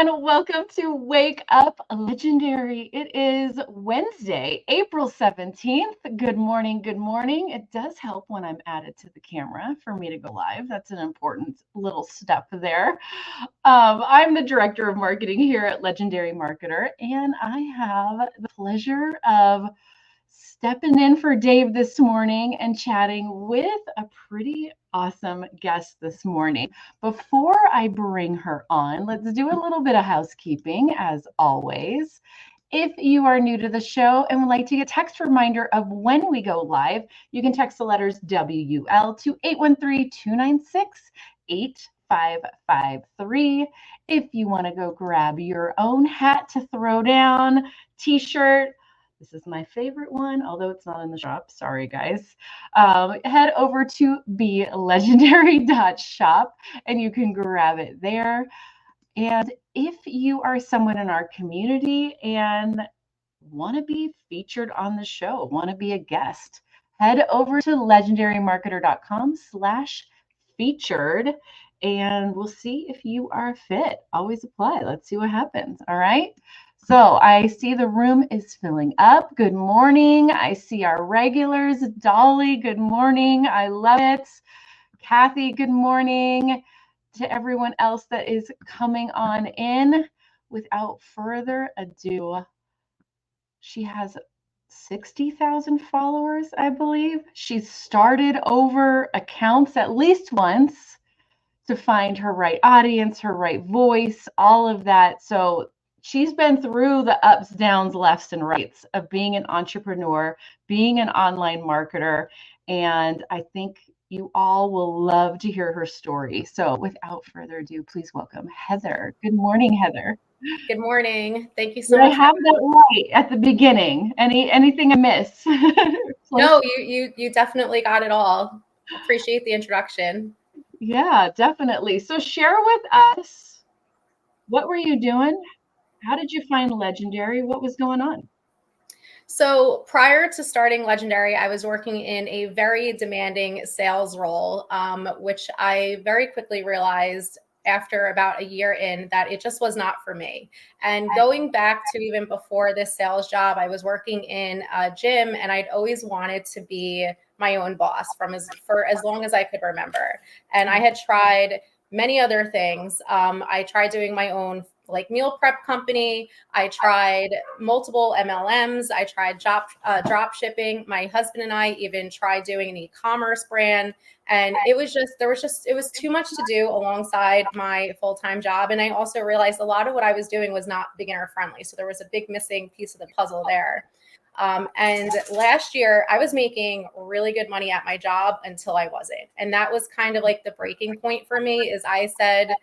everyone. Welcome to Wake Up Legendary. It is Wednesday, April 17th. Good morning. Good morning. It does help when I'm added to the camera for me to go live. That's an important little step there. I'm the director of marketing here at Legendary Marketer, and I have the pleasure of stepping in for Dave this morning and chatting with a pretty awesome guest this morning. Before I bring her on, let's do a little bit of housekeeping as always. If you are new to the show and would like to get a text reminder of when we go live, you can text the letters WL to 813-296-8553. If you want to go grab your own hat to throw down, t-shirt, this is my favorite one, although it's not in the shop. Sorry, guys. Head over to belegendary.shop and you can grab it there. And if you are someone in our community and want to be featured on the show, want to be a guest, head over to legendarymarketer.com/featured and we'll see if you are fit. Always apply. Let's see what happens. All right. So I see the room is filling up. Good morning. I see our regulars. Dolly, good morning. I love it. Kathy, good morning. To everyone else that is coming on in. Without further ado, she has 60,000 followers, I believe. She's started over accounts at least once to find her right audience, her right voice, all of that. So she's been through the ups, downs, lefts, and rights of being an entrepreneur, being an online marketer. And I think you all will love to hear her story. So without further ado, please welcome Heather. Good morning, Heather. Good morning. Thank you so Did I much. have that right at the beginning? Anything I missed? No, you definitely got it all. Appreciate the introduction. Yeah, definitely. So share with us, what were you doing? How did you find Legendary? What was going on? So prior to starting Legendary, I was working in a very demanding sales role, which I very quickly realized after about a year in that it just was not for me. And going back to even before this sales job, I was working in a gym and I'd always wanted to be my own boss for as long as I could remember. And I had tried many other things. I tried doing my own meal prep company. I tried multiple MLMs. I tried drop shipping. My husband and I even tried doing an e-commerce brand. And it was too much to do alongside my full-time job. And I also realized a lot of what I was doing was not beginner friendly. So there was a big missing piece of the puzzle there. And last year I was making really good money at my job until I wasn't. And that was kind of like the breaking point for me. Is I said,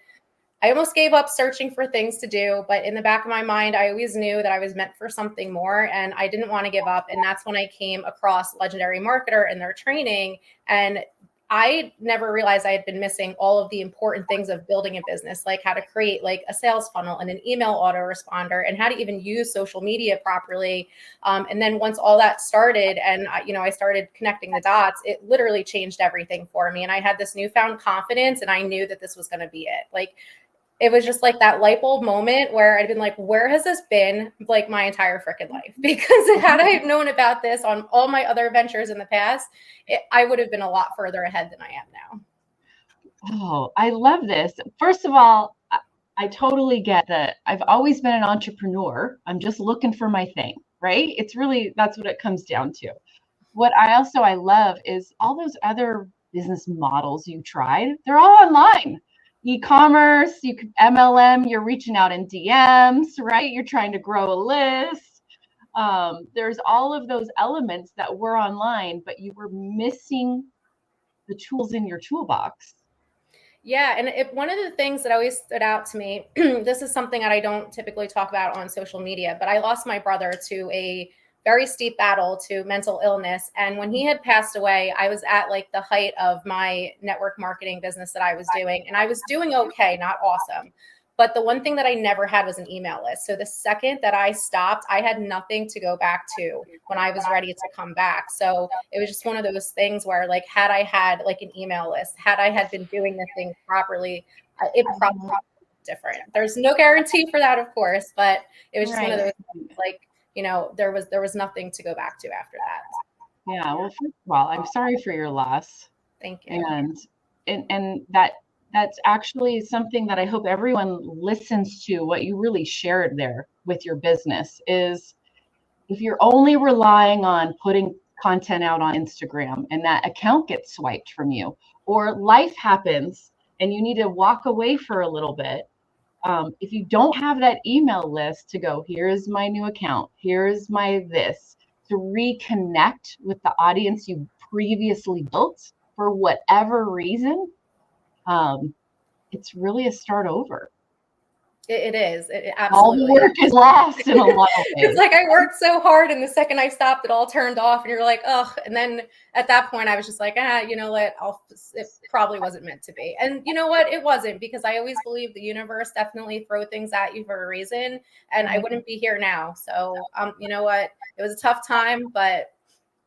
I almost gave up searching for things to do, but in the back of my mind, I always knew that I was meant for something more and I didn't want to give up. And that's when I came across Legendary Marketer and their training. And I never realized I had been missing all of the important things of building a business, like how to create like a sales funnel and an email autoresponder and how to even use social media properly. And then once all that started and I started connecting the dots, it literally changed everything for me. And I had this newfound confidence and I knew that this was going to be it. It was just like that light bulb moment where I'd been like, where has this been like my entire freaking life? Because had I known about this on all my other ventures in the past, I would have been a lot further ahead than I am now. Oh, I love this. First of all, I totally get that. I've always been an entrepreneur. I'm just looking for my thing, right? That's what it comes down to. What I love is all those other business models you tried. They're all online. E-commerce, MLM, you're reaching out in DMs, right? You're trying to grow a list. There's all of those elements that were online, but you were missing the tools in your toolbox. Yeah. And one of the things that always stood out to me, this is something that I don't typically talk about on social media, but I lost my brother to a very steep battle to mental illness. And when he had passed away, I was at like the height of my network marketing business that I was doing. And I was doing okay, not awesome. But the one thing that I never had was an email list. So the second that I stopped, I had nothing to go back to when I was ready to come back. So it was just one of those things where like, had I had like an email list, had I had been doing the thing properly, it probably different. There's no guarantee for that, of course, but it was just one of those things, like, you know, there was nothing to go back to after that. Yeah. Well, first of all, I'm sorry for your loss. Thank you. And that's actually something that I hope everyone listens to. What you really shared there with your business is, if you're only relying on putting content out on Instagram and that account gets swiped from you, or life happens and you need to walk away for a little bit, if you don't have that email list to go, here's my new account, here's my this, to reconnect with the audience you previously built for whatever reason, it's really a start over. It is. It absolutely. All the work is lost in a lot of ways. It's like I worked so hard, and the second I stopped, it all turned off, and you're like, oh. And then at that point, I was just like, you know what? It probably wasn't meant to be. And you know what? It wasn't, because I always believe the universe definitely throw things at you for a reason, and I wouldn't be here now. So, you know what? It was a tough time, but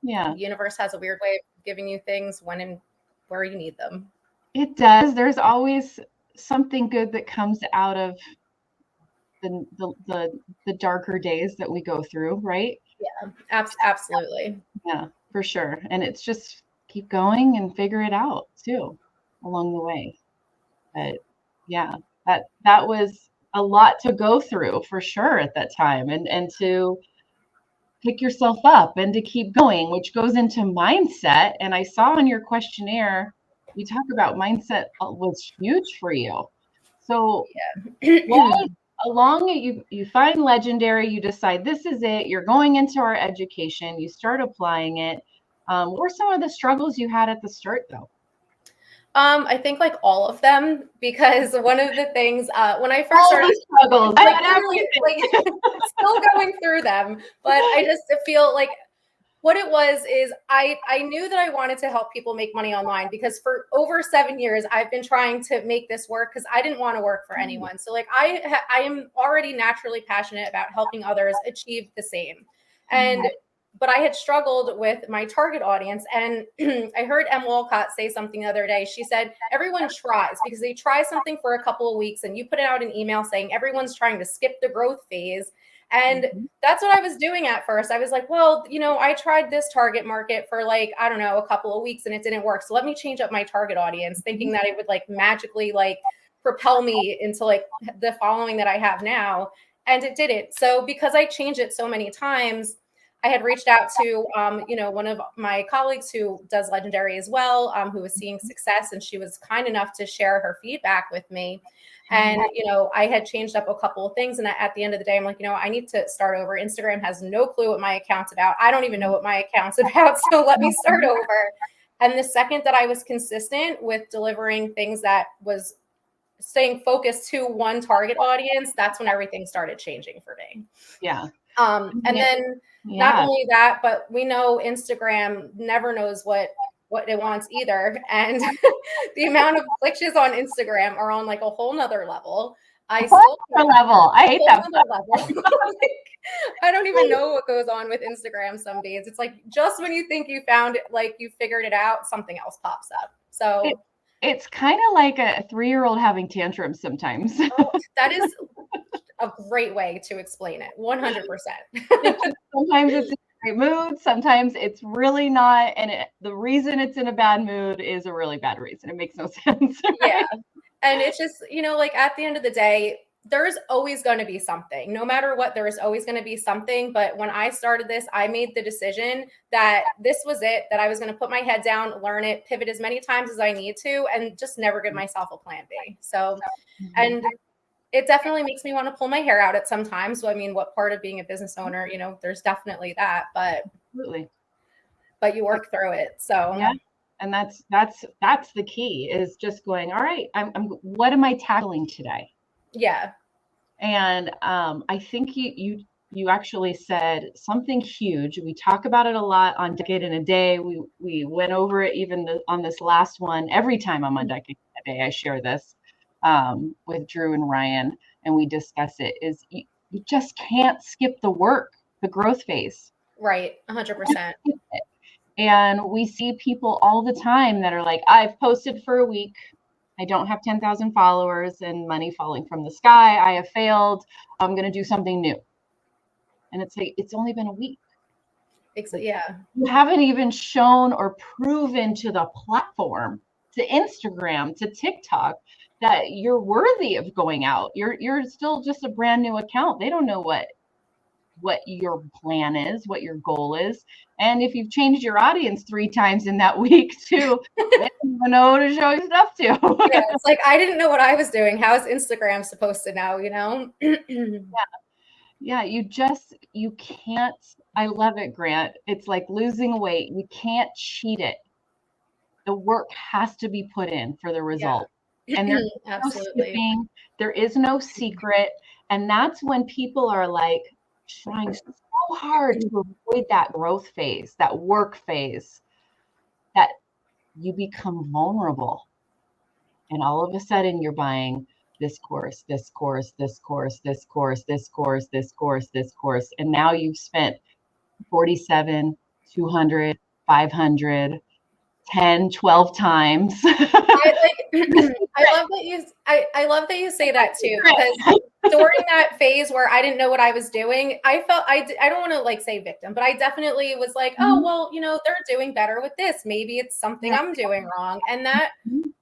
the universe has a weird way of giving you things when and where you need them. It does. There's always something good that comes out of the darker days that we go through, right? Yeah, absolutely. Yeah, for sure. And it's just keep going and figure it out too along the way. But yeah, that was a lot to go through for sure at that time, and to pick yourself up and to keep going, which goes into mindset. And I saw in your questionnaire you talk about mindset was huge for you. So along you find Legendary, you decide this is it, you're going into our education, you start applying it. What were some of the struggles you had at the start though? I think like all of them, because one of the things when I first started, struggles, still going through them, but I just feel like what it was is I knew that I wanted to help people make money online, because for over 7 years, I've been trying to make this work because I didn't want to work for anyone. So like I am already naturally passionate about helping others achieve the same. But I had struggled with my target audience. And I heard Em Walcott say something the other day. She said, everyone tries because they try something for a couple of weeks, and you put it out an email saying everyone's trying to skip the growth phase. And that's what I was doing at first. I was like, well, you know, I tried this target market for like, I don't know, a couple of weeks and it didn't work. So let me change up my target audience, thinking that it would like magically like propel me into like the following that I have now. And it didn't. So because I changed it so many times, I had reached out to, you know, one of my colleagues who does Legendary as well, who was seeing success, and she was kind enough to share her feedback with me. And, you know, I had changed up a couple of things. And at the end of the day, I'm like, you know, I need to start over. Instagram has no clue what my account's about. I don't even know what my account's about. So let me start over. And the second that I was consistent with delivering things that was staying focused to one target audience, that's when everything started changing for me. Yeah. And then not only that, but we know Instagram never knows what it wants either. And the amount of glitches on Instagram are on like a whole nother level. I hate that. Level. I don't even know what goes on with Instagram some days. It's like just when you think you found it, like you figured it out, something else pops up. So it's kind of like a 3-year-old having tantrums sometimes. That is a great way to explain it. 100%. Sometimes it's in a great mood. Sometimes it's really not. And the reason it's in a bad mood is a really bad reason. It makes no sense. Right? Yeah. And it's just, you know, like at the end of the day, there's always going to be something. No matter what, there is always going to be something. But when I started this, I made the decision that this was it, that I was going to put my head down, learn it, pivot as many times as I need to, and just never give myself a plan B. So, and it definitely makes me want to pull my hair out at some times. So, I mean, what part of being a business owner, you know, there's definitely that, but you work through it. So, yeah. And that's the key, is just going, all right, what am I tackling today? Yeah. And I think you actually said something huge. We talk about it a lot on Decade in a Day. We went over it even on this last one. Every time I'm on Decade in a Day, I share this with Drew and Ryan, and we discuss it, is you just can't skip the work, the growth phase. Right. 100%. And we see people all the time that are like, I've posted for a week, I don't have 10,000 followers and money falling from the sky. I have failed. I'm going to do something new. And it's like, it's only been a week. Yeah. You haven't even shown or proven to the platform, to Instagram, to TikTok, that you're worthy of going out. You're still just a brand new account. They don't know what your plan is, what your goal is. And if you've changed your audience 3 times in that week too, they don't even know who to show you stuff to. Yeah, it's like, I didn't know what I was doing. How is Instagram supposed to know, Yeah, you can't. I love it, Grant. It's like losing weight. You can't cheat it. The work has to be put in for the result. Yeah. And there's no skipping. There is no secret. And that's when people are like trying so hard to avoid that growth phase, that work phase, that you become vulnerable. And all of a sudden you're buying this course, this course, this course, this course, this course, this course, this course. And now you've spent 47, 200, 500, 10, 12 times. I love that you say that too, because during that phase where I didn't know what I was doing, I felt I don't want to like say victim, but I definitely was like, oh, well, they're doing better with this. Maybe it's something I'm doing wrong. And that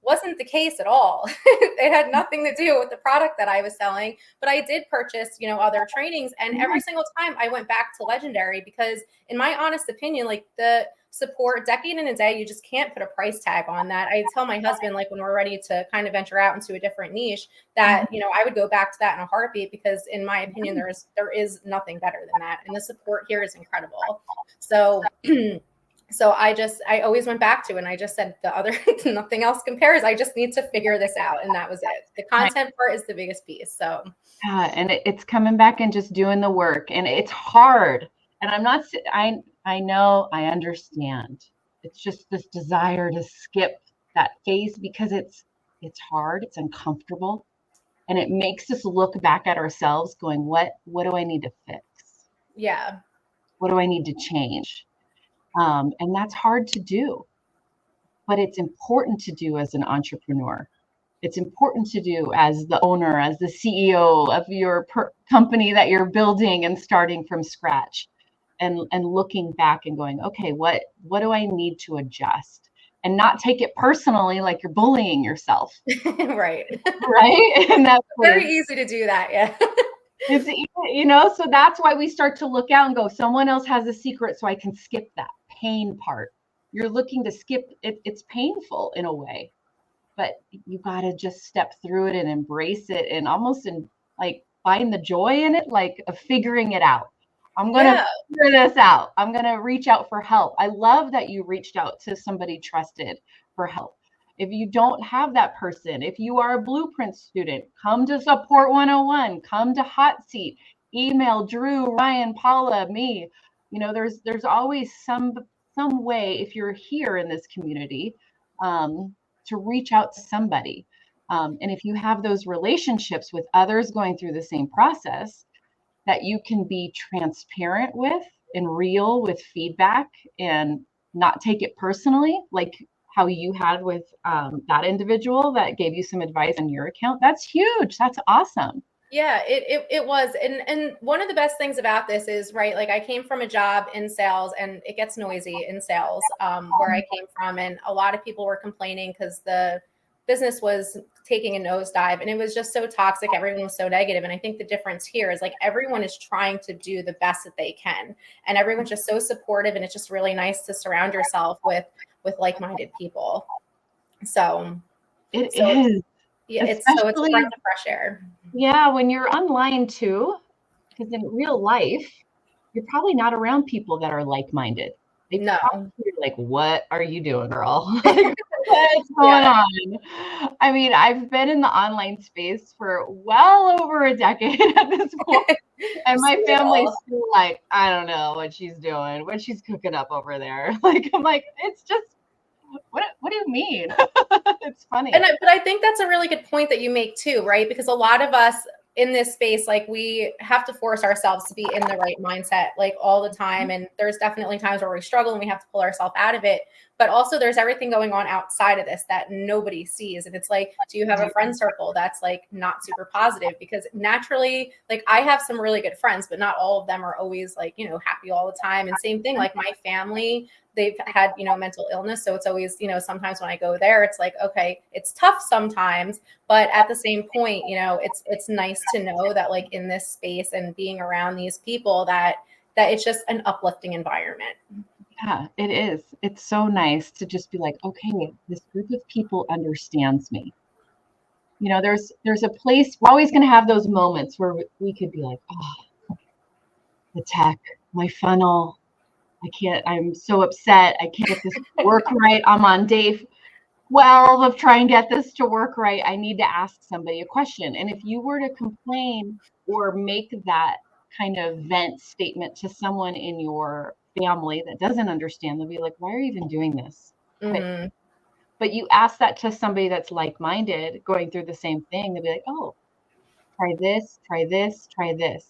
wasn't the case at all. It had nothing to do with the product that I was selling, but I did purchase, other trainings. And every single time I went back to Legendary, because in my honest opinion, like the support decade in a day, you just can't put a price tag on that. I tell my husband, like when we're ready to kind of venture out into a different niche, that I would go back to that in a heartbeat, because in my opinion there is nothing better than that, and the support here is incredible. So I always went back to it, and I just said, the other nothing else compares. I just need to figure this out, and that was it. The content part is the biggest piece. So yeah, and it's coming back and just doing the work, and it's hard. And I know, I understand. It's just this desire to skip that phase because it's hard, it's uncomfortable, and it makes us look back at ourselves going, what do I need to fix? Yeah. What do I need to change? And that's hard to do, but it's important to do as an entrepreneur. It's important to do as the owner, as the CEO of your company that you're building and starting from scratch. And looking back and going, okay, what do I need to adjust? And not take it personally, like you're bullying yourself. Right. Right. And that's very easy to do that. Yeah. It's, so that's why we start to look out and go, someone else has a secret, so I can skip that pain part. You're looking to skip it. It's painful in a way, but you got to just step through it and embrace it, and almost like find the joy in it, like of figuring it out. I'm going to figure this out. I'm going to reach out for help. I love that you reached out to somebody trusted for help. If you don't have that person, if you are a Blueprint student, come to Support 101, come to Hot Seat, email Drew, Ryan, Paula, me. There's always some way, if you're here in this community, to reach out to somebody. And if you have those relationships with others going through the same process, that you can be transparent with and real with feedback and not take it personally, like how you had with that individual that gave you some advice on your account. That's huge. That's awesome. Yeah, it was. And one of the best things about this is, right, like I came from a job in sales, and it gets noisy in sales where I came from. And a lot of people were complaining because the business was taking a nosedive, and it was just so toxic. Everyone was so negative. And I think the difference here is like everyone is trying to do the best that they can, and everyone's just so supportive. And it's just really nice to surround yourself with like-minded people. So it is. Yeah, it's a breath of fresh air. Yeah, when you're online too, because in real life, you're probably not around people that are like-minded. No. Like, what are you doing, girl? What's going on? I mean, I've been in the online space for well over a decade at this point. And my family's still like, I don't know what she's doing, what she's cooking up over there. Like, I'm like, it's just, what do you mean? It's funny. But I think that's a really good point that you make too, right? Because a lot of us in this space, like we have to force ourselves to be in the right mindset, like all the time. And there's definitely times where we struggle and we have to pull ourselves out of it. But also there's everything going on outside of this that nobody sees. And it's like, do you have a friend circle that's like not super positive? Because naturally, like I have some really good friends, but not all of them are always like, you know, happy all the time. And same thing, like my family, they've had, you know, mental illness. So it's always, you know, sometimes when I go there, it's like, okay, it's tough sometimes, but at the same point, you know, it's nice to know that like in this space and being around these people that it's just an uplifting environment. Yeah, it is. It's so nice to just be like, okay, this group of people understands me. You know, there's a place, we're always going to have those moments where we could be like, oh, the tech, my funnel, I'm so upset. I can't get this to work right. I'm on day 12 of trying to get this to work right. I need to ask somebody a question. And if you were to complain or make that kind of vent statement to someone in your family that doesn't understand, they'll be like, why are you even doing this? Mm-hmm. But you ask that to somebody that's like-minded, going through the same thing, they'll be like, oh, try this, try this, try this.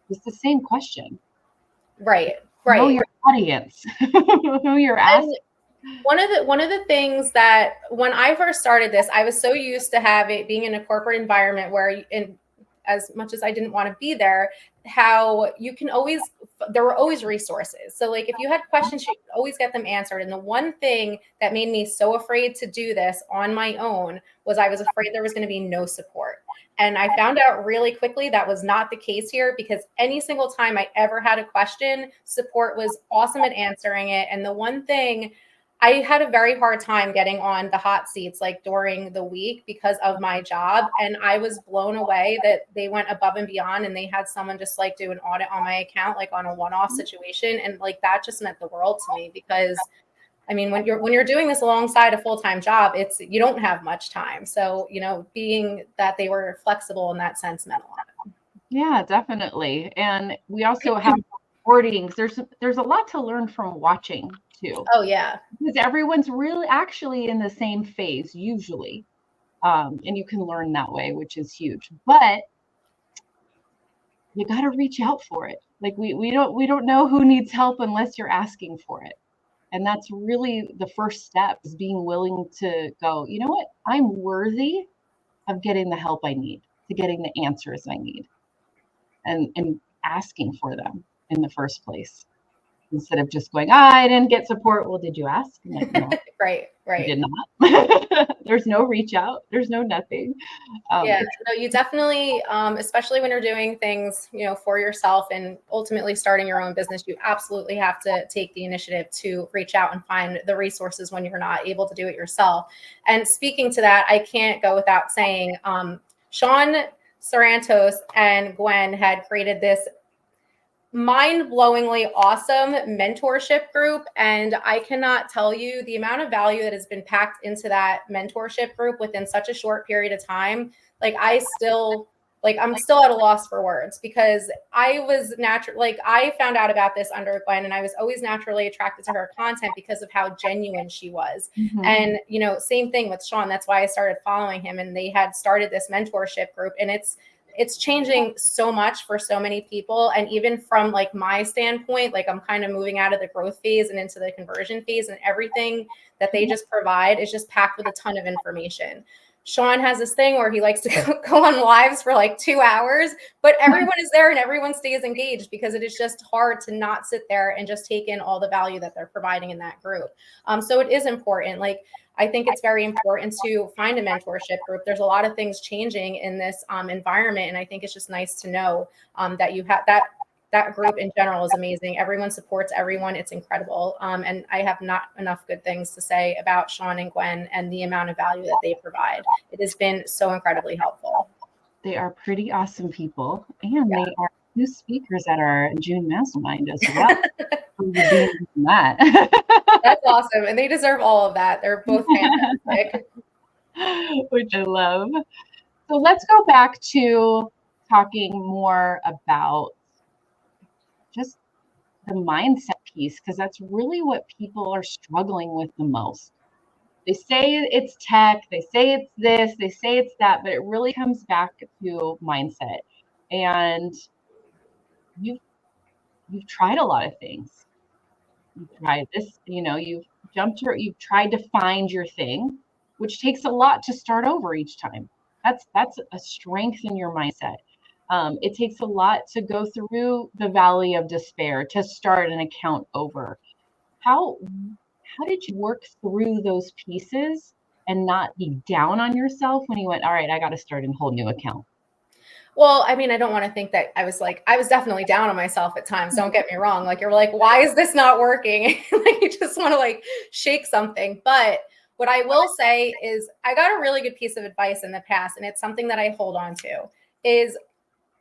It's the same question. Right. Know your audience, who you're asking. One of the things that when I first started this, I was so used to being in a corporate environment where, as much as I didn't want to be there, how there were always resources. So like if you had questions, you could always get them answered. And the one thing that made me so afraid to do this on my own was I was afraid there was going to be no support. And I found out really quickly that was not the case here, because any single time I ever had a question, support was awesome at answering it. And the one thing, I had a very hard time getting on the hot seats like during the week because of my job. And I was blown away that they went above and beyond and they had someone just like do an audit on my account, like on a one-off situation. And like that just meant the world to me, because I mean, when you're doing this alongside a full-time job, you don't have much time. So, you know, being that they were flexible in that sense meant a lot. Yeah, definitely. And we also have recordings. There's a lot to learn from watching too. Oh yeah. Because everyone's really actually in the same phase usually. And you can learn that way, which is huge. But you got to reach out for it. Like we don't know who needs help unless you're asking for it. And that's really the first step, is being willing to go, you know what? I'm worthy of getting the help I need, to getting the answers I need, and asking for them in the first place, instead of just going, I didn't get support. Well, did you ask? I'm like, no. Right. You did not. There's no reach out. There's no nothing. Yeah, no, you definitely, especially when you're doing things, you know, for yourself and ultimately starting your own business, you absolutely have to take the initiative to reach out and find the resources when you're not able to do it yourself. And speaking to that, I can't go without saying, Sean Sarantos and Gwen had created this mind-blowingly awesome mentorship group, and I cannot tell you the amount of value that has been packed into that mentorship group within such a short period of time. Like I'm still at a loss for words, because I was I found out about this under Gwen, and I was always naturally attracted to her content because of how genuine she was. Mm-hmm. And you know, same thing with Sean. That's why I started following him, and they had started this mentorship group, and it's changing so much for so many people. And even from like my standpoint, like I'm kind of moving out of the growth phase and into the conversion phase, and everything that they just provide is just packed with a ton of information. Sean has this thing where he likes to go on lives for like 2 hours, but everyone is there and everyone stays engaged, because it is just hard to not sit there and just take in all the value that they're providing in that group. So it is important. Like, I think it's very important to find a mentorship group. There's a lot of things changing in this environment, and I think it's just nice to know that you have that group in general is amazing. Everyone supports everyone. It's incredible. And I have not enough good things to say about Sean and Gwen and the amount of value that they provide. It has been so incredibly helpful. They are pretty awesome people, and they are 2 speakers at our June mastermind as well. That's awesome. And they deserve all of that. They're both fantastic. Which I love. So let's go back to talking more about just the mindset piece, because that's really what people are struggling with the most. They say it's tech, they say it's this, they say it's that, but it really comes back to mindset. And you've tried a lot of things. You've tried this, you've tried to find your thing, which takes a lot to start over each time. That's a strength in your mindset. It takes a lot to go through the valley of despair to start an account over. How did you work through those pieces and not be down on yourself when you went, all right, I got to start a whole new account? Well, I mean, I don't want to think that I was definitely down on myself at times. Don't get me wrong. Like, you're like, why is this not working? Like, you just want to like shake something. But what I will say is I got a really good piece of advice in the past, and it's something that I hold on to, is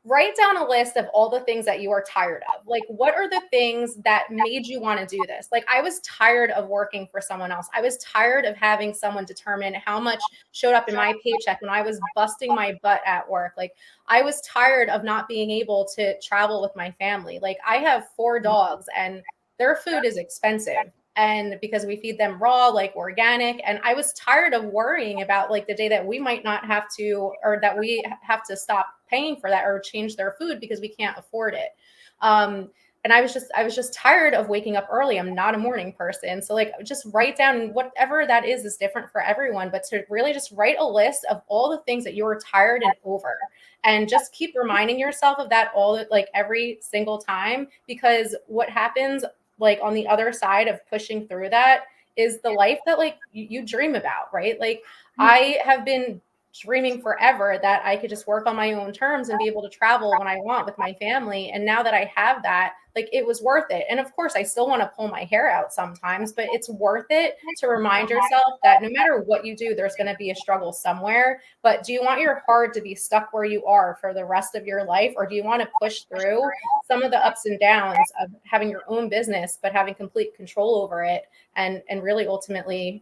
write down a list of all the things that you are tired of. Like, what are the things that made you want to do this? Like, I was tired of working for someone else. I was tired of having someone determine how much showed up in my paycheck when I was busting my butt at work. Like, I was tired of not being able to travel with my family. Like, I have 4 dogs and their food is expensive. And because we feed them raw, like organic. And I was tired of worrying about like the day that we might not have to, or that we have to stop paying for that or change their food because we can't afford it. And I was just tired of waking up early. I'm not a morning person. So like, just write down whatever that is different for everyone, but to really just write a list of all the things that you were tired and over, and just keep reminding yourself of that like every single time, because what happens like on the other side of pushing through that is the life that like you dream about, right? Like, I have been dreaming forever that I could just work on my own terms and be able to travel when I want with my family. And now that I have that, like, it was worth it. And of course, I still want to pull my hair out sometimes, but it's worth it to remind yourself that no matter what you do, there's going to be a struggle somewhere. But do you want your heart to be stuck where you are for the rest of your life? Or do you want to push through some of the ups and downs of having your own business, but having complete control over it, and really ultimately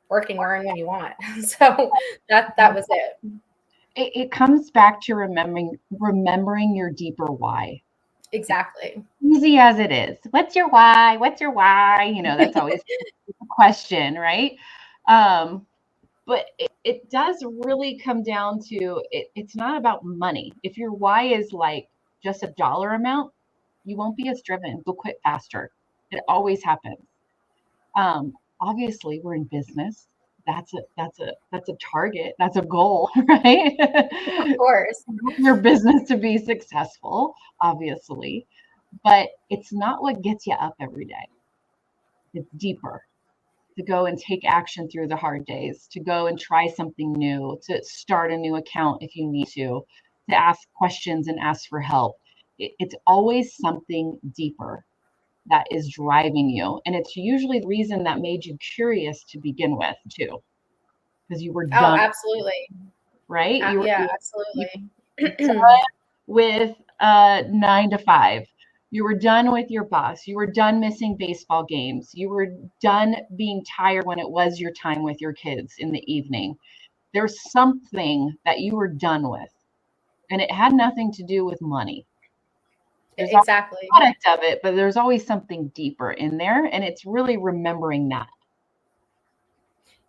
working where and when you want? So that was it. It comes back to remembering your deeper why. Exactly. Easy as it is. What's your why? What's your why? That's always a question, right? But it does really come down to it's not about money. If your why is like just a dollar amount, you won't be as driven. You'll quit faster. It always happens. Obviously, we're in business. That's a target. That's a goal, right? Of course. Your business to be successful, obviously, but it's not what gets you up every day. It's deeper. To go and take action through the hard days, to go and try something new, to start a new account if you need to ask questions and ask for help. It's always something deeper that is driving you. And it's usually the reason that made you curious to begin with, too, because you were Oh, done, absolutely. right? Yeah, absolutely. Done with 9 to 5. You were done with your boss. You were done missing baseball games. You were done being tired when it was your time with your kids in the evening. There's something that you were done with, and it had nothing to do with money. There's Exactly. a product of it, but there's always something deeper in there, and it's really remembering that.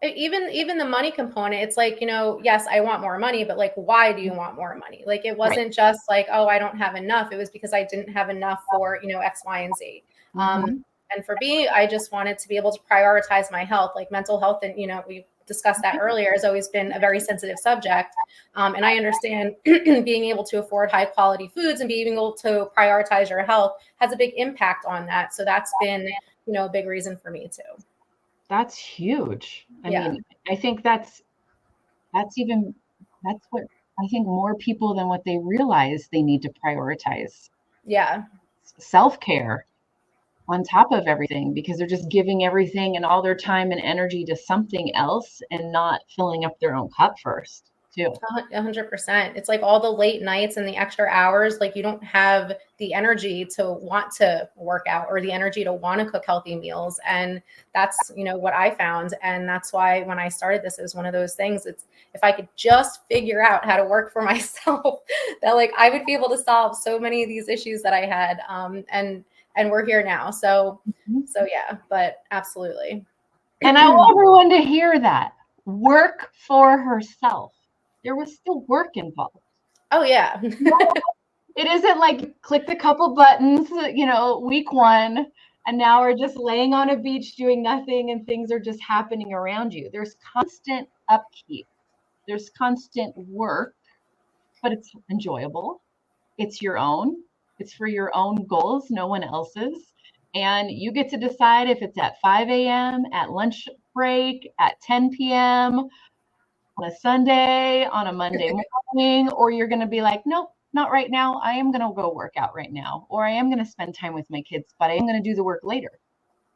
Even the money component, it's like, yes, I want more money, but like, why do you want more money? Like, it wasn't just like, oh, I don't have enough. It was because I didn't have enough for, X, Y, and Z. And for me, I just wanted to be able to prioritize my health, like mental health. And, we discussed that earlier, has always been a very sensitive subject. And I understand being able to afford high quality foods and being able to prioritize your health has a big impact on that. So that's been, a big reason for me too. That's huge. I Yeah. mean, I think that's what I think more people than what they realize they need to prioritize. Yeah. Self-care on top of everything, because they're just giving everything and all their time and energy to something else and not filling up their own cup first, too. 100%. It's like all the late nights and the extra hours, like you don't have the energy to want to work out or the energy to want to cook healthy meals. And that's, what I found. And that's why when I started this, it was one of those things. It's, if I could just figure out how to work for myself, that like I would be able to solve so many of these issues that I had. And we're here now. So yeah, but absolutely. And I want everyone to hear that. Work for herself. There was still work involved. Oh, yeah. It isn't like click the couple buttons, week one, and now we're just laying on a beach doing nothing and things are just happening around you. There's constant upkeep. There's constant work, but it's enjoyable. It's your own. It's for your own goals, no one else's. And you get to decide if it's at 5 a.m., at lunch break, at 10 p.m., on a Sunday, on a Monday morning, or you're going to be like, nope, not right now. I am going to go work out right now, or I am going to spend time with my kids, but I am going to do the work later.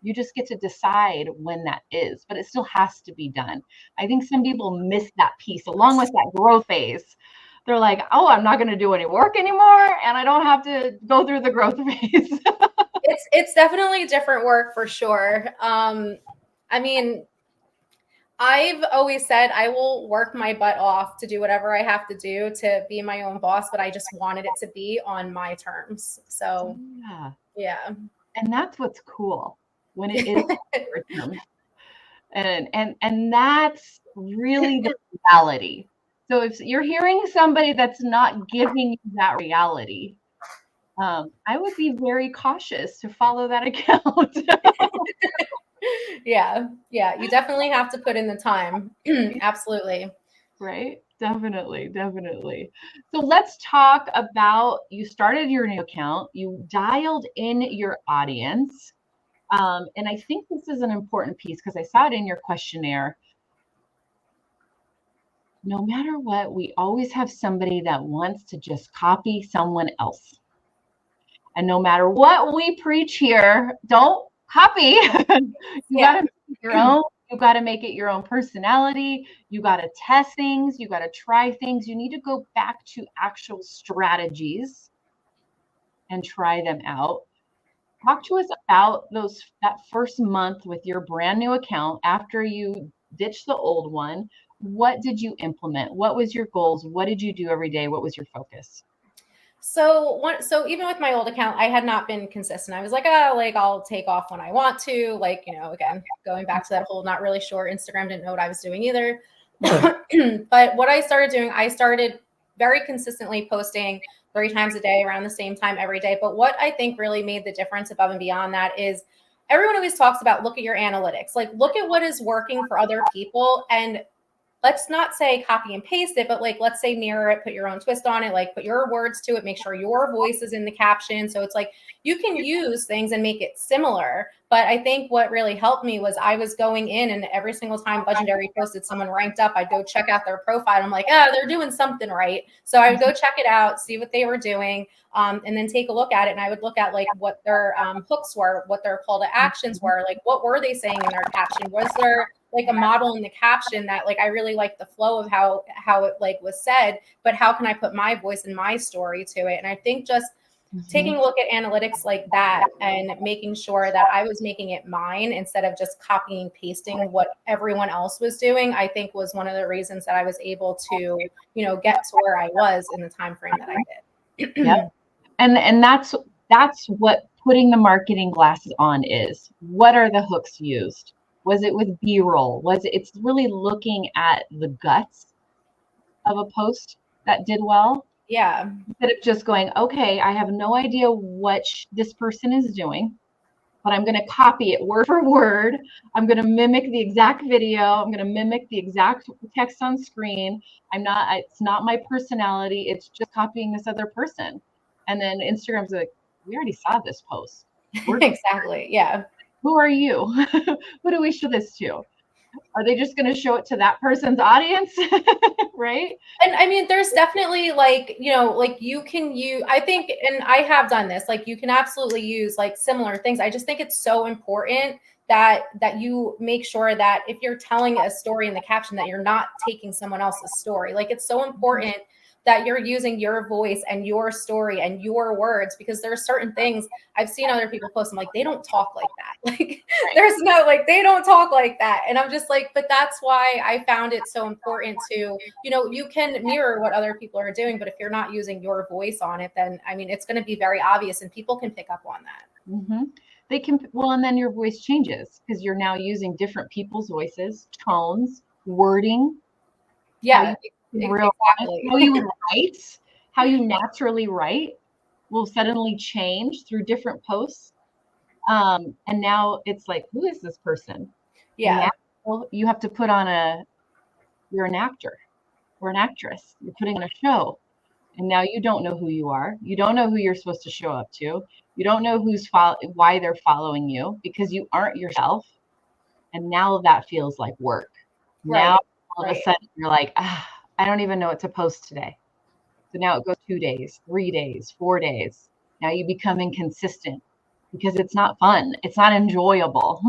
You just get to decide when that is, but it still has to be done. I think some people miss that piece along with that growth phase. They're like, oh, I'm not going to do any work anymore, and I don't have to go through the growth phase. It's definitely different work for sure. I mean, I've always said I will work my butt off to do whatever I have to do to be my own boss, but I just wanted it to be on my terms. So, yeah. And that's what's cool when it is your terms. And that's really the reality. So if you're hearing somebody that's not giving you that reality, I would be very cautious to follow that account. Yeah. You definitely have to put in the time. Absolutely. Right? Definitely. So let's talk about, you started your new account, you dialed in your audience. And I think this is an important piece because I saw it in your questionnaire. No matter what, we always have somebody that wants to just copy someone else. And no matter what we preach here, don't copy. You got to make your own. You got to make it your own personality. You got to test things. You got to try things. You need to go back to actual strategies and try them out. Talk to us about that first month with your brand new account after you ditched the old one. What did you implement? What was your goals? What did you do every day? What was your focus? So even with my old account, I had not been consistent. I was like, oh, like I'll take off when I want to. Like, again, going back to that whole not really sure. Instagram didn't know what I was doing either. But what I started doing, I started very consistently posting 3 times a day around the same time every day. But what I think really made the difference above and beyond that is everyone always talks about look at your analytics, like look at what is working for other people. And let's not say copy and paste it, but like, let's say mirror it, put your own twist on it, like put your words to it, make sure your voice is in the caption. So it's like, you can use things and make it similar. But I think what really helped me was I was going in and every single time Legendary posted someone ranked up, I'd go check out their profile. I'm like, they're doing something right. So I would go check it out, see what they were doing, and then take a look at it. And I would look at like what their hooks were, what their call to actions were, like what were they saying in their caption? Was there like a model in the caption that like I really like the flow of how it like was said, but how can I put my voice and my story to it? And I think just taking a look at analytics like that and making sure that I was making it mine instead of just copying pasting what everyone else was doing, I think was one of the reasons that I was able to, get to where I was in the time frame that I did. Yep. And that's what putting the marketing glasses on is. What are the hooks used? Was it with B-roll? It's really looking at the guts of a post that did well? Yeah. Instead of just going, okay, I have no idea what this person is doing, but I'm going to copy it word for word. I'm going to mimic the exact video. I'm going to mimic the exact text on screen. It's not my personality. It's just copying this other person. And then Instagram's like, we already saw this post. Exactly. Yeah. Who are you? Who do we show this to? Are they just going to show it to that person's audience? Right? And I mean, there's definitely like, like you can use, I think, and I have done this, like you can absolutely use like similar things. I just think it's so important that you make sure that if you're telling a story in the caption that you're not taking someone else's story. Like it's so important that you're using your voice and your story and your words, because there are certain things I've seen other people post. I'm like, they don't talk like that. Like there's no, like, they don't talk like that. And I'm just like, but that's why I found it so important to, you can mirror what other people are doing, but if you're not using your voice on it, then I mean, it's going to be very obvious and people can pick up on that. Mm-hmm. They can, well, and then your voice changes because you're now using different people's voices, tones, wording, how Yeah, you in real life, exactly. how you would write, how you naturally write will suddenly change through different posts. And now it's like, who is this person? And Yeah, now you have to put on you're an actor or an actress. You're putting on a show. And now you don't know who you are. You don't know who you're supposed to show up to. You don't know why they're following you because you aren't yourself. And now that feels like work. right, Now all of a right. sudden you're like, I don't even know what to post today. So now it goes 2 days, 3 days, 4 days. Now you become inconsistent because it's not fun. It's not enjoyable.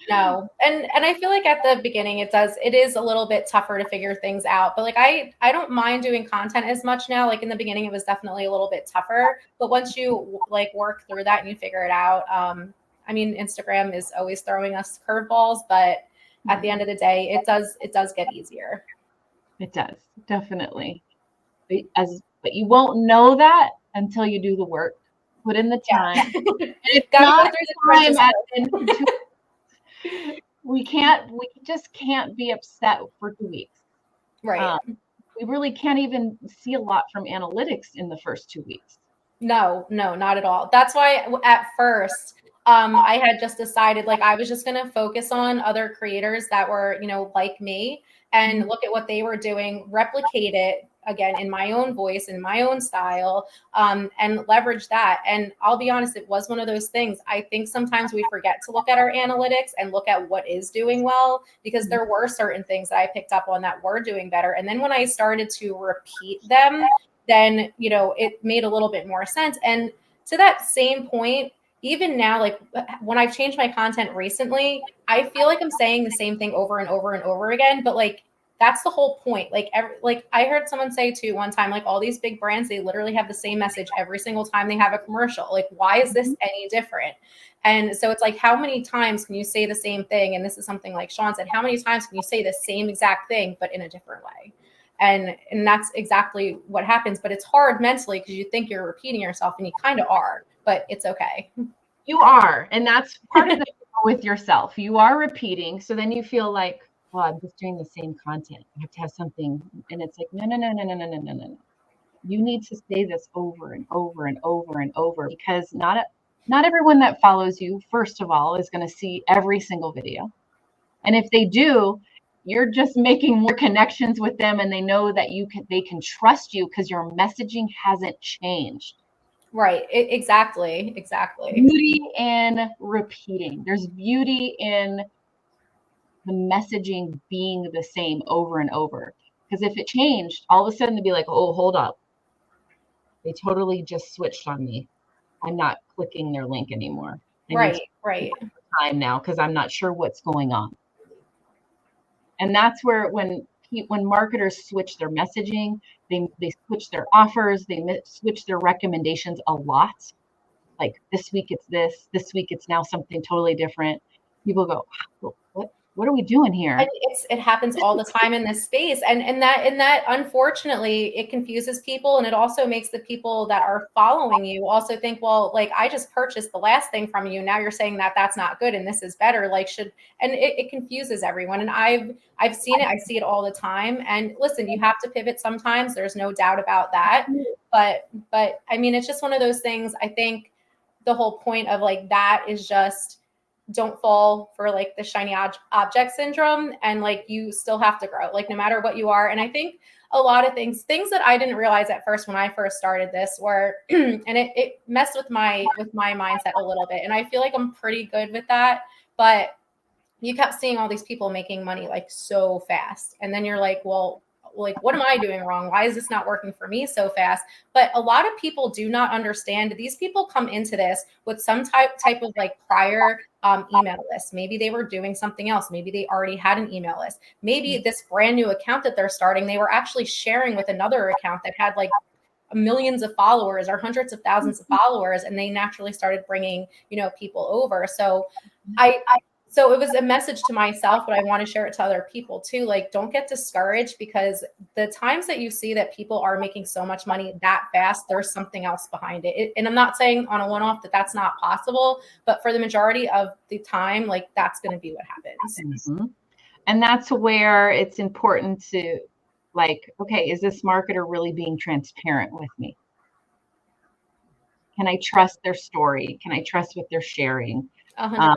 No. And I feel like at the beginning it is a little bit tougher to figure things out. But like I don't mind doing content as much now. Like in the beginning it was definitely a little bit tougher. But once you like work through that and you figure it out, I mean Instagram is always throwing us curveballs, but at the end of the day, it does get easier. It does, definitely. But you won't know that until you do the work. Put in the time. Yeah. And it's Gotta go not through the time trenches. as in we just can't be upset for 2 weeks. Right. We really can't even see a lot from analytics in the first 2 weeks. No, not at all. That's why at first, I had just decided like I was just going to focus on other creators that were, like me and look at what they were doing, replicate it again in my own voice, in my own style, and leverage that. And I'll be honest, it was one of those things. I think sometimes we forget to look at our analytics and look at what is doing well, because there were certain things that I picked up on that were doing better. And then when I started to repeat them, then it made a little bit more sense. And to that same point, even now, like when I've changed my content recently, I feel like I'm saying the same thing over and over and over again, but like that's the whole point. Like I heard someone say too one time, like all these big brands, they literally have the same message every single time they have a commercial. Like why is this any different? And so it's like, how many times can you say the same thing? And this is something like Sean said, how many times can you say the same exact thing but in a different way? And that's exactly what happens. But it's hard mentally because you think you're repeating yourself, and you kind of are, but it's okay. You are. And that's part of the with yourself. You are repeating. So then you feel like, well, I'm just doing the same content. I have to have something. And it's like, no, no, no, no, no, no, no, no, no. You need to say this over and over and over and over, because not everyone that follows you, first of all, is going to see every single video. And if they do, you're just making more connections with them, and they know that they can trust you because your messaging hasn't changed. Right. Exactly. Beauty in repeating. There's beauty in the messaging being the same over and over. Because if it changed, all of a sudden they'd be like, oh, hold up. They totally just switched on me. I'm not clicking their link anymore. Right. Time now because I'm not sure what's going on. And that's where when marketers switch their messaging, they switch their offers, they switch their recommendations a lot. Like this week it's this week it's now something totally different. People go, what are we doing here? And it happens all the time in this space. And that unfortunately it confuses people. And it also makes the people that are following you also think, well, like I just purchased the last thing from you. Now you're saying that that's not good and this is better. Like and it confuses everyone. And I've seen it. I see it all the time. And listen, you have to pivot sometimes. There's no doubt about that. But I mean, it's just one of those things. I think the whole point of like that is just don't fall for like the shiny object syndrome, and like you still have to grow, like no matter what you are. And I think a lot of things that I didn't realize at first when I first started this were and it messed with my mindset a little bit, and I feel like I'm pretty good with that, but you kept seeing all these people making money like so fast, and then you're like, well, like what am I doing wrong? Why is this not working for me so fast? But a lot of people do not understand. These people come into this with some type of like prior email list. Maybe they were doing something else. Maybe they already had an email list. Maybe this brand new account that they're starting, they were actually sharing with another account that had like millions of followers or hundreds of thousands of followers, and they naturally started bringing people over. So So it was a message to myself, but I want to share it to other people too. Like, don't get discouraged, because the times that you see that people are making so much money that fast, there's something else behind it. And I'm not saying on a one-off that that's not possible, but for the majority of the time, like, that's going to be what happens. Mm-hmm. And that's where it's important to, like, okay, is this marketer really being transparent with me? Can I trust their story? Can I trust what they're sharing? 100%.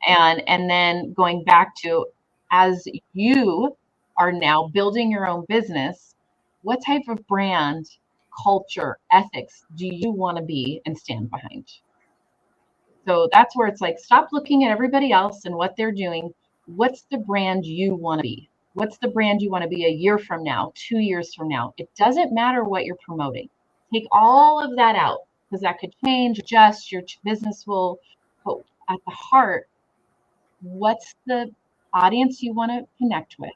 And then going back to, as you are now building your own business, what type of brand, culture, ethics do you want to be and stand behind? So that's where it's like, stop looking at everybody else and what they're doing. What's the brand you want to be? What's the brand you want to be a year from now, 2 years from now? It doesn't matter what you're promoting. Take all of that out, because that could change, adjust, your business will, but at the heart, what's the audience you want to connect with?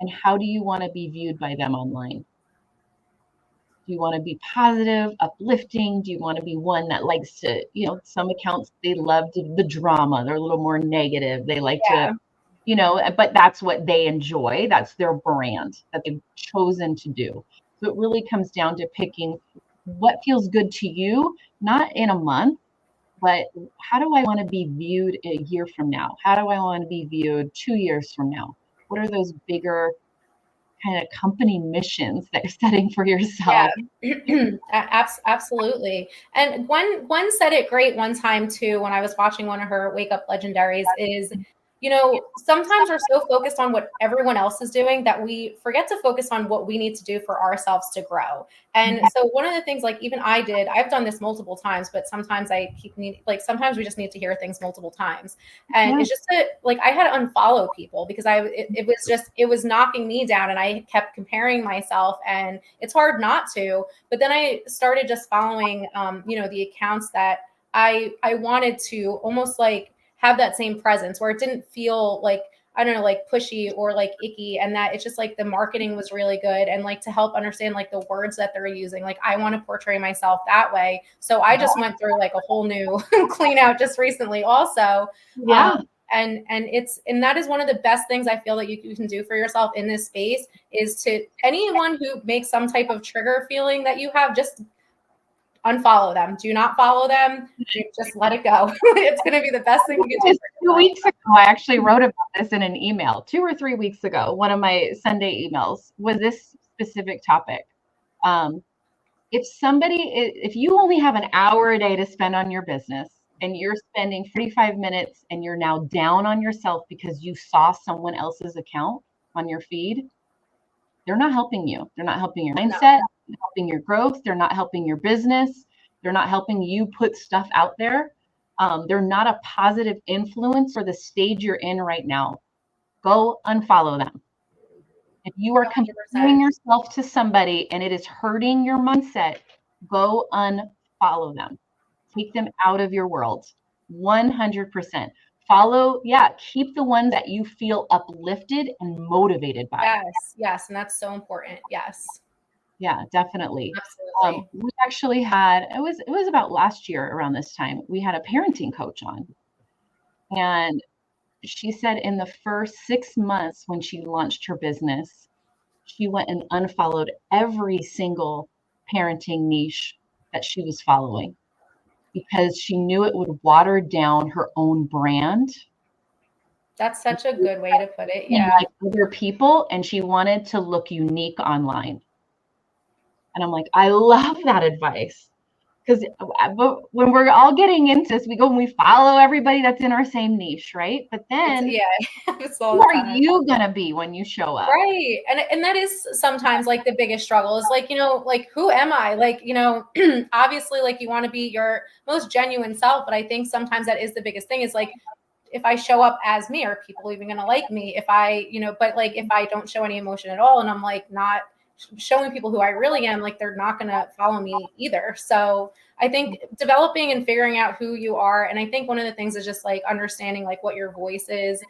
And how do you want to be viewed by them online? Do you want to be positive, uplifting? Do you want to be one that likes to, some accounts, they love the drama. They're a little more negative. They like to, but that's what they enjoy. That's their brand that they've chosen to do. So it really comes down to picking what feels good to you, not in a month, but how do I want to be viewed a year from now? How do I want to be viewed 2 years from now? What are those bigger kind of company missions that you're setting for yourself? Yeah, absolutely. And Gwen said it great one time too, when I was watching one of her Wake Up Legendaries, is, sometimes we're so focused on what everyone else is doing that we forget to focus on what we need to do for ourselves to grow. And so one of the things, like, even I've done this multiple times, but sometimes sometimes we just need to hear things multiple times. And it's just like, I had to unfollow people because it was knocking me down, and I kept comparing myself, and it's hard not to. But then I started just following, the accounts that I wanted to almost like have that same presence, where it didn't feel like, I don't know, like pushy or like icky, and that it's just like the marketing was really good, and like to help understand like the words that they're using. Like, I want to portray myself that way. So I just went through like a whole new clean out just recently also. Yeah. And that is one of the best things I feel that you can do for yourself in this space, is to anyone who makes some type of trigger feeling that you have, just unfollow them. Do not follow them. Just let it go. It's going to be the best thing you can do. 2 weeks ago, I actually wrote about this in an email. 2 or 3 weeks ago, one of my Sunday emails was this specific topic. If you only have an hour a day to spend on your business, and you're spending 45 minutes and you're now down on yourself because you saw someone else's account on your feed, they're not helping you. They're not helping your mindset, they're not helping your growth. They're not helping your business. They're not helping you put stuff out there. They're not a positive influence for the stage you're in right now. Go unfollow them. If you are comparing yourself to somebody and it is hurting your mindset, go unfollow them. Take them out of your world. 100%. Keep the ones that you feel uplifted and motivated by. Yes. And that's so important. Yes. Yeah, definitely. Absolutely. We actually had, it was about last year around this time, we had a parenting coach on. And she said in the first 6 months when she launched her business, she went and unfollowed every single parenting niche that she was following, because she knew it would water down her own brand. That's such a good way to put it. Yeah. Like other people, and she wanted to look unique online. And I'm like, I love that advice. Because when we're all getting into this, we go and we follow everybody that's in our same niche, right? But then, who are you going to be when you show up? Right. And that is sometimes like the biggest struggle is like, like, who am I? Like, obviously, like, you want to be your most genuine self. But I think sometimes that is the biggest thing, is like, if I show up as me, are people even going to like me? If I, but like, if I don't show any emotion at all, and I'm like not showing people who I really am, like, they're not going to follow me either. So I think developing and figuring out who you are. And I think one of the things is just like understanding like what your voice is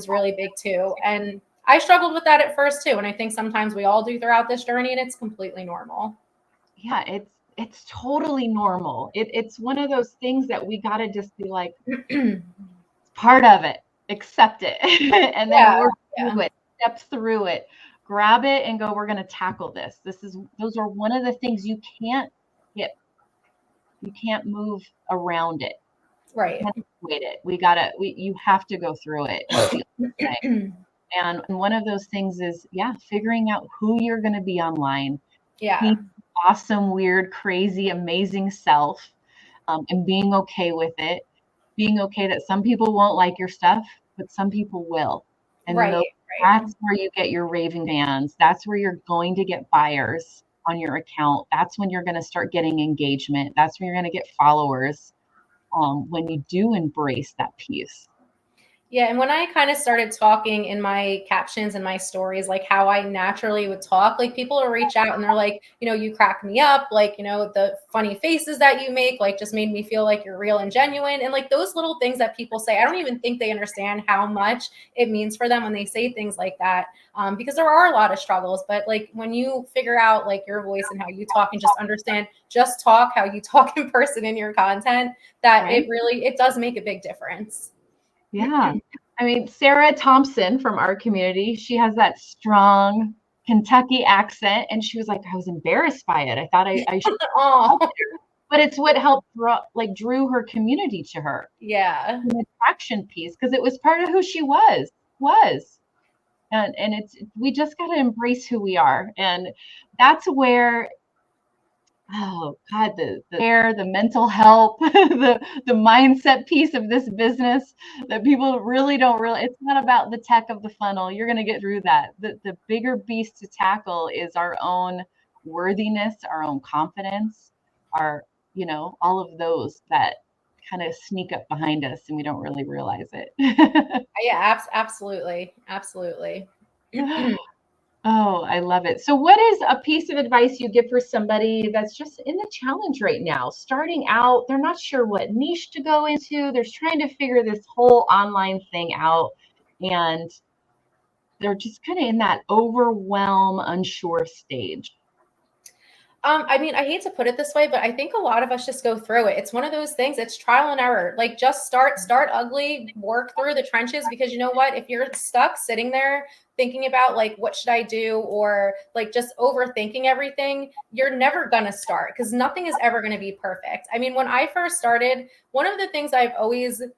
really big too. And I struggled with that at first too. And I think sometimes we all do throughout this journey, and it's completely normal. Yeah, it's totally normal. It's one of those things that we got to just be like, part of it, accept it, and then Yeah. work Yeah. through it, step through it, grab it and go, we're going to tackle this. Those are one of the things you can't get, you can't move around it. Right. You can't avoid it. You have to go through it. It's the only way. And one of those things is, figuring out who you're going to be online. Yeah. Being awesome, weird, crazy, amazing self, and being okay with it. Being okay that some people won't like your stuff, but some people will. And Right. that's where you get your raving fans. That's where you're going to get buyers on your account. That's when you're going to start getting engagement. That's when you're going to get followers, when you do embrace that piece. Yeah, and when I kind of started talking in my captions and my stories, like how I naturally would talk, like people will reach out and they're like, you crack me up, like, the funny faces that you make, like just made me feel like you're real and genuine. And like those little things that people say, I don't even think they understand how much it means for them when they say things like that. Because there are a lot of struggles, but like when you figure out like your voice and how you talk and just understand, just talk how you talk in person in your content, that Right? it does make a big difference. Yeah. I mean, Sarah Thompson from our community, she has that strong Kentucky accent, and she was like, I was embarrassed by it. I thought I should, Oh, but it's what helped drew her community to her. yeah. An attraction piece, because it was part of who she was. And we just got to embrace who we are. And that's where, oh God, the care, the mental health, the mindset piece of this business that people really don't it's not about the tech of the funnel. You're going to get through that. The bigger beast to tackle is our own worthiness, our own confidence, our, all of those that kind of sneak up behind us and we don't really realize it. Yeah, absolutely. Absolutely. Oh, I love it. So what is a piece of advice you give for somebody that's just in the challenge right now, starting out, they're not sure what niche to go into, they're trying to figure this whole online thing out, and they're just kind of in that overwhelm, unsure stage? I mean, I hate to put it this way, but I think a lot of us just go through it. It's one of those things, it's trial and error. Like just start ugly, work through the trenches, because you know what? If you're stuck sitting there thinking about like, what should I do? Or like just overthinking everything, you're never going to start because nothing is ever going to be perfect. I mean, when I first started, one of the things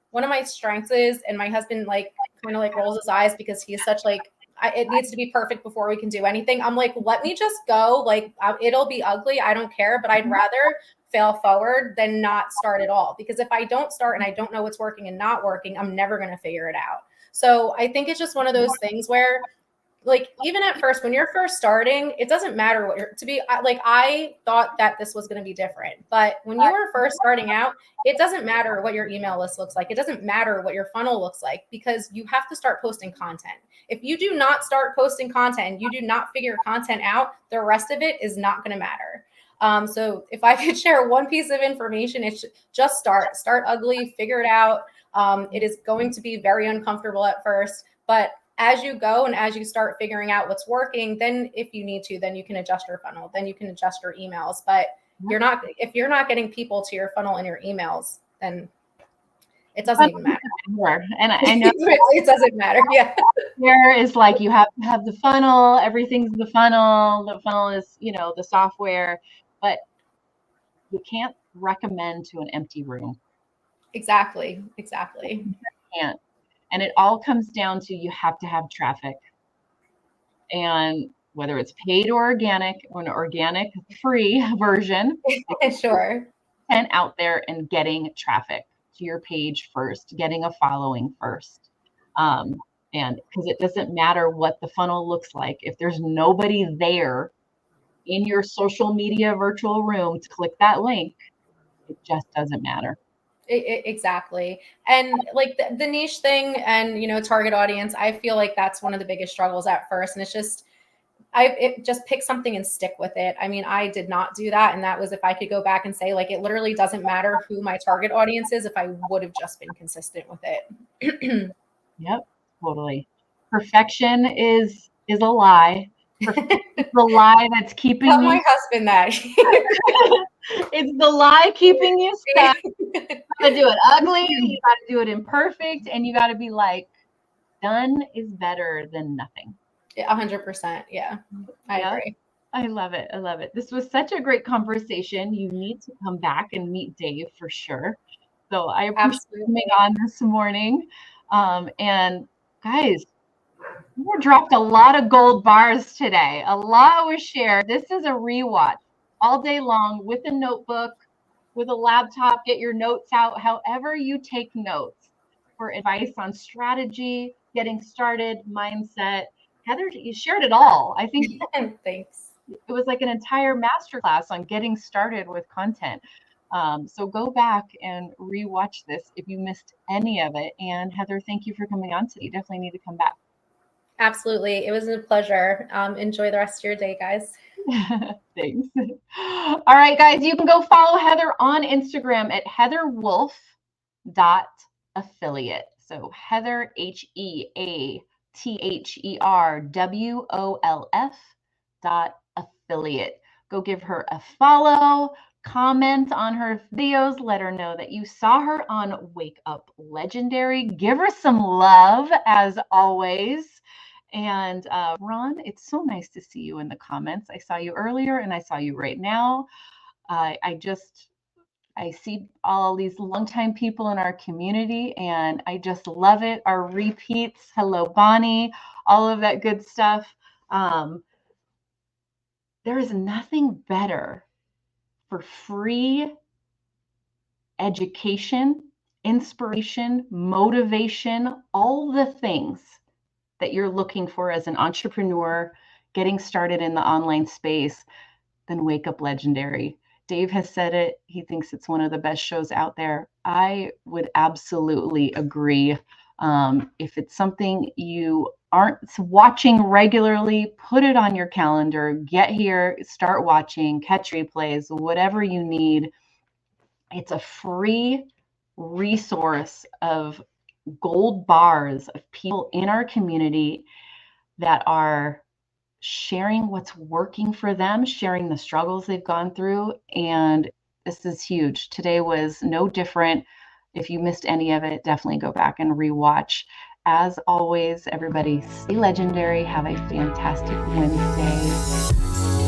one of my strengths is, and my husband like kind of like rolls his eyes because he's such like, it needs to be perfect before we can do anything. I'm like, let me just go. Like, it'll be ugly. I don't care, but I'd rather fail forward than not start at all. Because if I don't start and I don't know what's working and not working, I'm never going to figure it out. So I think it's just one of those things where, like, even at first, when you're first starting, it doesn't matter what you're to be like. I thought that this was going to be different, but when you are first starting out, it doesn't matter what your email list looks like. It doesn't matter what your funnel looks like, because you have to start posting content. If you do not start posting content and you do not figure content out, the rest of it is not going to matter. So if I could share one piece of information, it's just start ugly, figure it out. It is going to be very uncomfortable at first, but as you go and as you start figuring out what's working, then if you need to, then you can adjust your funnel, then you can adjust your emails. But if you're not getting people to your funnel and your emails, then it doesn't even matter. And I know it doesn't matter. Yeah. There is like, you have to have the funnel, everything's the funnel. The funnel is, the software, but you can't recommend to an empty room. Exactly. You can't. And it all comes down to, you have to have traffic. And whether it's paid or an organic free version, sure. And out there and getting traffic to your page first, getting a following first. And because it doesn't matter what the funnel looks like, if there's nobody there in your social media virtual room to click that link, it just doesn't matter. Exactly. And like the niche thing and, target audience, I feel like that's one of the biggest struggles at first. And it's just, just pick something and stick with it. I mean, I did not do that. And that was, if I could go back and say, like, it literally doesn't matter who my target audience is if I would have just been consistent with it. Yep, totally. Perfection is a lie. It's the lie that's keeping Tell my husband that. It's the lie keeping you stuck. You gotta do it ugly, you gotta do it imperfect, and you gotta be like, done is better than nothing. 100%. Yeah, I agree. I love it. I love it. This was such a great conversation. You need to come back and meet Dave for sure. So I appreciate you coming on this morning. And guys, we dropped a lot of gold bars today. A lot was shared. This is a rewatch all day long with a notebook, with a laptop. Get your notes out, however you take notes for advice on strategy, getting started, mindset. Heather, you shared it all. I think thanks. It was like an entire masterclass on getting started with content. So go back and rewatch this if you missed any of it. And Heather, thank you for coming on today. You definitely need to come back. Absolutely. It was a pleasure. Enjoy the rest of your day, guys. Thanks. All right, guys, you can go follow Heather on Instagram at heatherwolf.affiliate. So Heather, HeatherWolf.affiliate. Go give her a follow, comment on her videos, let her know that you saw her on Wake Up Legendary. Give her some love as always. And Ron, it's so nice to see you in the comments. I saw you earlier and I saw you right now. I see all these longtime people in our community and I just love it. Our repeats, hello, Bonnie, all of that good stuff. There is nothing better for free education, inspiration, motivation, all the things that you're looking for as an entrepreneur getting started in the online space, then Wake Up Legendary. Dave has said it. He thinks it's one of the best shows out there. I would absolutely agree. If it's something you aren't watching regularly, put it on your calendar. Get here, start watching, catch replays, whatever you need. It's a free resource of gold bars of people in our community that are sharing what's working for them, sharing the struggles they've gone through. And this is huge. Today was no different. If you missed any of it, definitely go back and rewatch. As always, everybody, stay legendary. Have a fantastic Wednesday.